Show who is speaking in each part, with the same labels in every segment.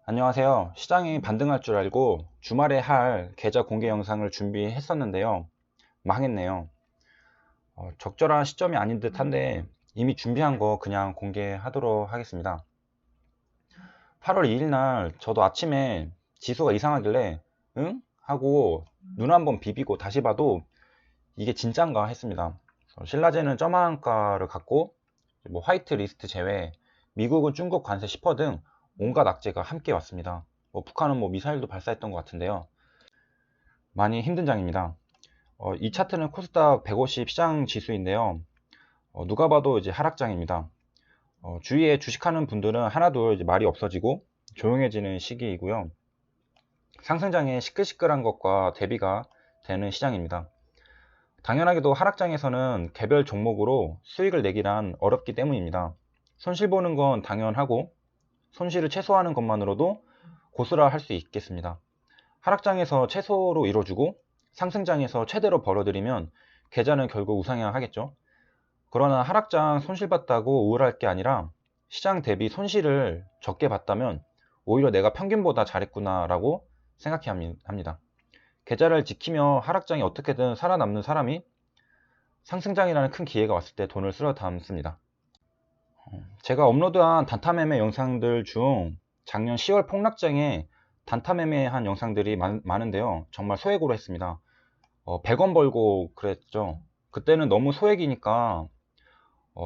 Speaker 1: 안녕하세요. 시장이 반등할 줄 알고 주말에 할 계좌 공개 영상을 준비했었는데요. 망했네요. 적절한 시점이 아닌 듯 한데 이미 준비한 거 그냥 공개하도록 하겠습니다. 8월 2일 날 저도 아침에 지수가 이상하길래 응? 하고 눈 한번 비비고 다시 봐도 이게 진짠가 했습니다. 신라제는 점화한가를 갖고 뭐 화이트 리스트 제외, 미국은 중국 관세 10% 등 온갖 악재가 함께 왔습니다. 북한은 미사일도 발사했던 것 같은데요. 많이 힘든 장입니다. 이 차트는 코스닥 150 시장 지수인데요. 누가 봐도 이제 하락장입니다. 주위에 주식하는 분들은 하나둘 이제 말이 없어지고 조용해지는 시기이고요. 상승장에 시끌시끌한 것과 대비가 되는 시장입니다. 당연하게도 하락장에서는 개별 종목으로 수익을 내기란 어렵기 때문입니다. 손실 보는 건 당연하고 손실을 최소화하는 것만으로도 고수라 할 수 있겠습니다. 하락장에서 최소로 이뤄주고 상승장에서 최대로 벌어들이면 계좌는 결국 우상향 하겠죠. 그러나 하락장 손실 봤다고 우울할 게 아니라 시장 대비 손실을 적게 봤다면 오히려 내가 평균보다 잘했구나 라고 생각해야 합니다. 계좌를 지키며 하락장이 어떻게든 살아남는 사람이 상승장이라는 큰 기회가 왔을 때 돈을 쓸어 담습니다. 제가 업로드한 단타 매매 영상들 중 작년 10월 폭락장에 단타 매매한 영상들이 많은데요. 정말 소액으로 했습니다. 100원 벌고 그랬죠. 그때는 너무 소액이니까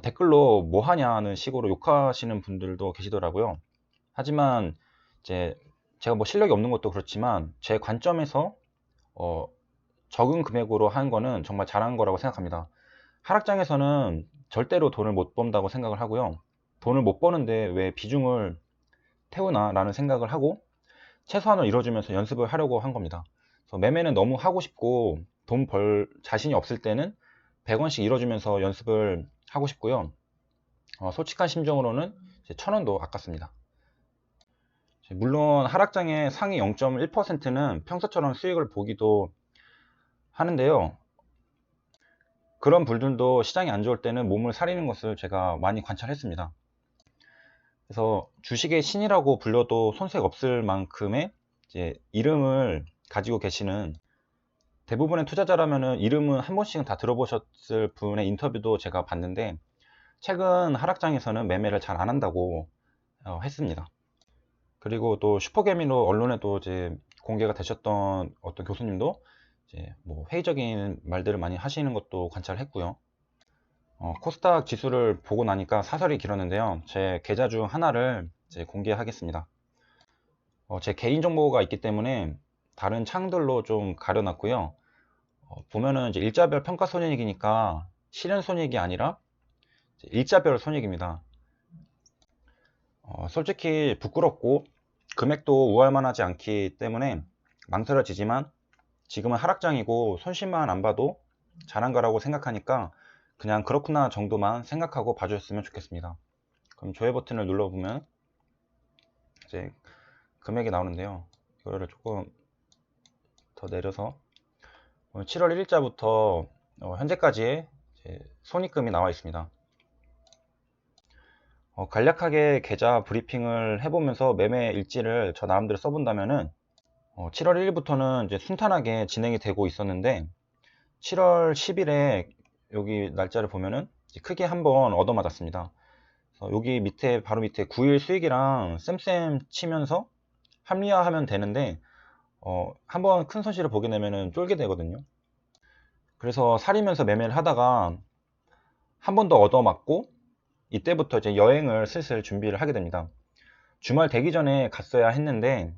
Speaker 1: 댓글로 뭐 하냐는 식으로 욕하시는 분들도 계시더라고요. 하지만 이제 제가 실력이 없는 것도 그렇지만 제 관점에서 적은 금액으로 한 거는 정말 잘한 거라고 생각합니다. 하락장에서는 절대로 돈을 못 번다고 생각을 하고요. 돈을 못 버는데 왜 비중을 태우나 라는 생각을 하고 최소한을 이뤄주면서 연습을 하려고 한 겁니다. 그래서 매매는 너무 하고 싶고 돈 벌 자신이 없을 때는 100원씩 이뤄주면서 연습을 하고 싶고요. 솔직한 심정으로는 1000원도 아깝습니다. 물론 하락장의 상위 0.1%는 평소처럼 수익을 보기도 하는데요. 그런 분들도 시장이 안 좋을 때는 몸을 사리는 것을 제가 많이 관찰했습니다. 그래서 주식의 신이라고 불려도 손색 없을 만큼의 이제 이름을 가지고 계시는 대부분의 투자자라면은 이름은 한 번씩은 다 들어보셨을 분의 인터뷰도 제가 봤는데 최근 하락장에서는 매매를 잘 안 한다고 했습니다. 그리고 또 슈퍼개미로 언론에도 이제 공개가 되셨던 어떤 교수님도 이제 회의적인 말들을 많이 하시는 것도 관찰했고요. 코스닥 지수를 보고 나니까 사설이 길었는데요. 제 계좌 중 하나를 이제 공개하겠습니다. 제 개인 정보가 있기 때문에 다른 창들로 좀 가려놨고요. 보면은 이제 일자별 평가 손익이니까 실현 손익이 아니라 일자별 손익입니다. 솔직히 부끄럽고 금액도 우할만하지 않기 때문에 망설여지지만 지금은 하락장이고 손실만 안 봐도 잘한 거라고 생각하니까 그냥 그렇구나 정도만 생각하고 봐주셨으면 좋겠습니다. 그럼 조회 버튼을 눌러보면 이제 금액이 나오는데요. 이거를 조금 더 내려서 7월 1일자부터 현재까지의 손익금이 나와 있습니다. 간략하게 계좌 브리핑을 해보면서 매매 일지를 저 나름대로 써본다면은 7월 1일부터는 이제 순탄하게 진행이 되고 있었는데 7월 10일에 여기 날짜를 보면은 크게 한번 얻어맞았습니다. 여기 밑에 바로 밑에 9일 수익이랑 쌤쌤 치면서 합리화하면 되는데 한번 큰 손실을 보게 되면은 쫄게 되거든요. 그래서 사리면서 매매를 하다가 한 번 더 얻어맞고 이때부터 이제 여행을 슬슬 준비를 하게 됩니다. 주말 되기 전에 갔어야 했는데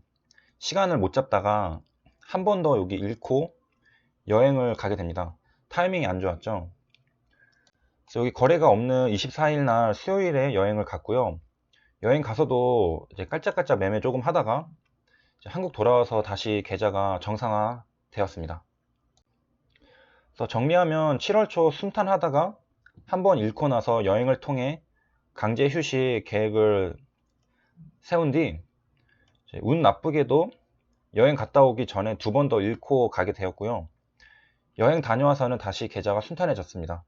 Speaker 1: 시간을 못 잡다가 한 번 더 여기 잃고 여행을 가게 됩니다. 타이밍이 안 좋았죠. 그래서 여기 거래가 없는 24일 날 수요일에 여행을 갔고요. 여행 가서도 이제 깔짝깔짝 매매 조금 하다가 이제 한국 돌아와서 다시 계좌가 정상화 되었습니다. 그래서 정리하면 7월 초 순탄하다가 한번 잃고 나서 여행을 통해 강제 휴식 계획을 세운 뒤 운 나쁘게도 여행 갔다 오기 전에 두 번 더 잃고 가게 되었고요. 여행 다녀와서는 다시 계좌가 순탄해졌습니다.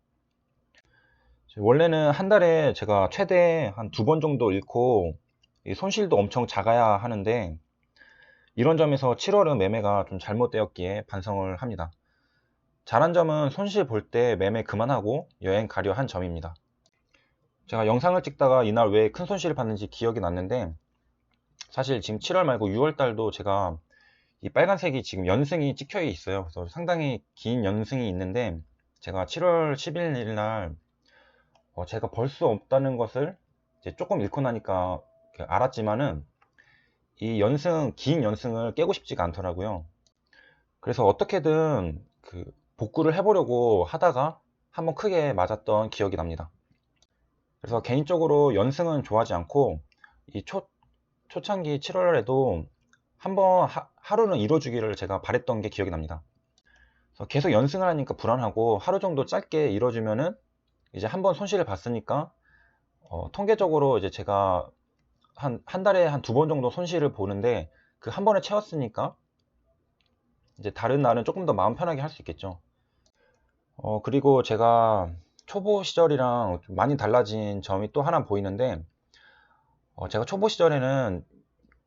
Speaker 1: 원래는 한 달에 제가 최대 한 두 번 정도 잃고 이 손실도 엄청 작아야 하는데 이런 점에서 7월은 매매가 좀 잘못되었기에 반성을 합니다. 잘한 점은 손실 볼 때 매매 그만하고 여행 가려 한 점입니다. 제가 영상을 찍다가 이날 왜 큰 손실을 봤는지 기억이 났는데, 사실 지금 7월 말고 6월 달도 제가 이 빨간색이 지금 연승이 찍혀 있어요. 그래서 상당히 긴 연승이 있는데, 제가 7월 11일 날 제가 벌 수 없다는 것을 이제 조금 잃고 나니까 알았지만은 이 긴 연승을 깨고 싶지가 않더라고요. 그래서 어떻게든 복구를 해보려고 하다가 한번 크게 맞았던 기억이 납니다. 그래서 개인적으로 연승은 좋아하지 않고 이 초창기 7월에도 한번 하루는 이뤄주기를 제가 바랬던 게 기억이 납니다. 그래서 계속 연승을 하니까 불안하고 하루 정도 짧게 이뤄주면은 이제 한번 손실을 봤으니까 통계적으로 이제 제가 한 달에 한 2번 정도 손실을 보는데 그 한 번에 채웠으니까 이제 다른 날은 조금 더 마음 편하게 할 수 있겠죠. 그리고 제가 초보 시절이랑 좀 많이 달라진 점이 또 하나 보이는데, 제가 초보 시절에는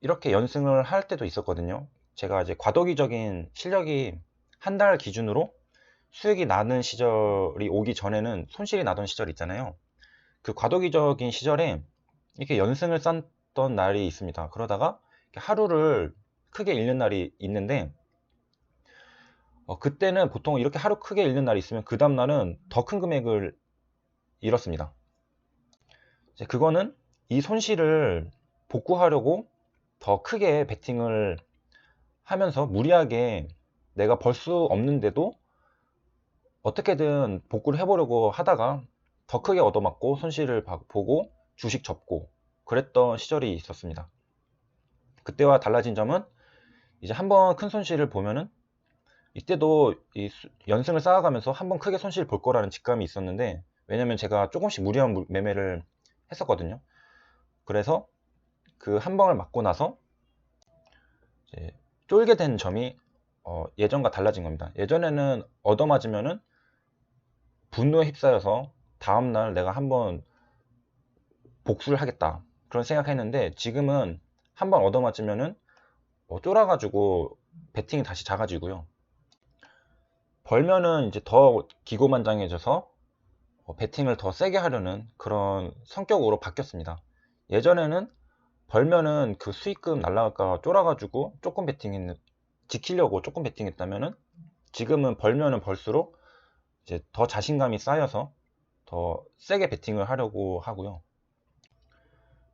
Speaker 1: 이렇게 연승을 할 때도 있었거든요. 제가 이제 과도기적인 실력이 한 달 기준으로 수익이 나는 시절이 오기 전에는 손실이 나던 시절 있잖아요. 그 과도기적인 시절에 이렇게 연승을 쌓던 날이 있습니다. 그러다가 하루를 크게 잃는 날이 있는데, 그때는 보통 이렇게 하루 크게 잃는 날이 있으면 그 다음날은 더 큰 금액을 잃었습니다. 이제 그거는 이 손실을 복구하려고 더 크게 베팅을 하면서 무리하게 내가 벌 수 없는데도 어떻게든 복구를 해보려고 하다가 더 크게 얻어맞고 손실을 보고 주식 접고 그랬던 시절이 있었습니다. 그때와 달라진 점은 이제 한번 큰 손실을 보면은 이때도 연승을 쌓아가면서 한번 크게 손실 볼 거라는 직감이 있었는데, 왜냐면 제가 조금씩 무리한 매매를 했었거든요. 그래서 그 한 방을 맞고 나서 이제 쫄게 된 점이 예전과 달라진 겁니다. 예전에는 얻어맞으면은 분노에 휩싸여서 다음날 내가 한번 복수를 하겠다 그런 생각했는데, 지금은 한번 얻어맞으면은 쫄아가지고 베팅이 다시 작아지고요. 벌면은 이제 더 기고만장해져서 베팅을 더 세게 하려는 그런 성격으로 바뀌었습니다. 예전에는 벌면은 그 수익금 날라갈까 쫄아가지고 조금 지키려고 조금 베팅했다면은, 지금은 벌면은 벌수록 이제 더 자신감이 쌓여서 더 세게 베팅을 하려고 하고요.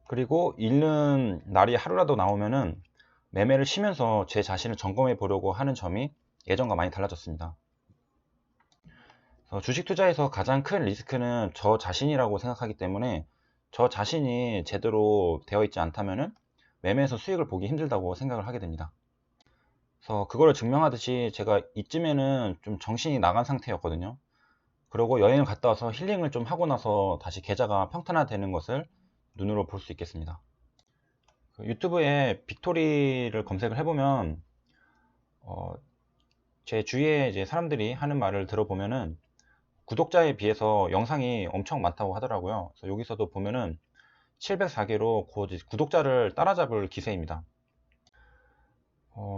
Speaker 1: 그리고 잃는 날이 하루라도 나오면은 매매를 쉬면서 제 자신을 점검해 보려고 하는 점이 예전과 많이 달라졌습니다. 주식 투자에서 가장 큰 리스크는 저 자신이라고 생각하기 때문에, 저 자신이 제대로 되어 있지 않다면은 매매에서 수익을 보기 힘들다고 생각을 하게 됩니다. 그래서 그거를 증명하듯이 제가 이쯤에는 좀 정신이 나간 상태였거든요. 그리고 여행을 갔다 와서 힐링을 좀 하고 나서 다시 계좌가 평탄화되는 것을 눈으로 볼 수 있겠습니다. 유튜브에 빅토리를 검색을 해보면 제 주위에 이제 사람들이 하는 말을 들어보면은 구독자에 비해서 영상이 엄청 많다고 하더라고요. 그래서 여기서도 보면은 704개로 구독자를 따라잡을 기세입니다.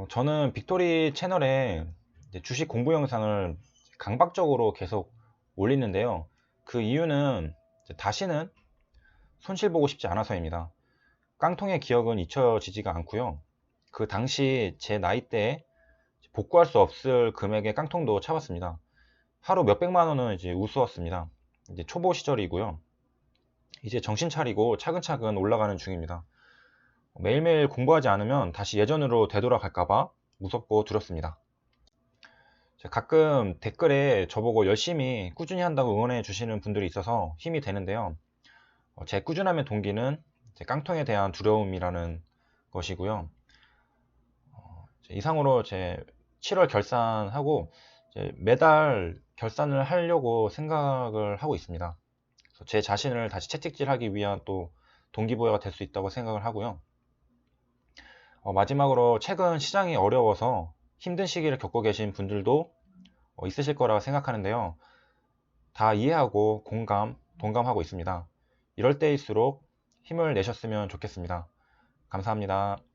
Speaker 1: 저는 빅토리 채널에 이제 주식 공부 영상을 강박적으로 계속 올리는데요. 그 이유는 다시는 손실 보고 싶지 않아서입니다. 깡통의 기억은 잊혀지지가 않고요. 그 당시 제 나이대에 복구할 수 없을 금액의 깡통도 차봤습니다. 하루 몇백만 원은 이제 우스웠습니다. 이제 초보 시절이고요. 이제 정신 차리고 차근차근 올라가는 중입니다. 매일매일 공부하지 않으면 다시 예전으로 되돌아갈까봐 무섭고 두렵습니다. 가끔 댓글에 저보고 열심히 꾸준히 한다고 응원해 주시는 분들이 있어서 힘이 되는데요. 제 꾸준함의 동기는 제 깡통에 대한 두려움이라는 것이고요. 이상으로 제 7월 결산하고 매달 결산을 하려고 생각을 하고 있습니다. 제 자신을 다시 채찍질하기 위한 또 동기부여가 될 수 있다고 생각을 하고요. 마지막으로 최근 시장이 어려워서 힘든 시기를 겪고 계신 분들도 있으실 거라 생각하는데요. 다 이해하고 동감하고 있습니다. 이럴 때일수록 힘을 내셨으면 좋겠습니다. 감사합니다.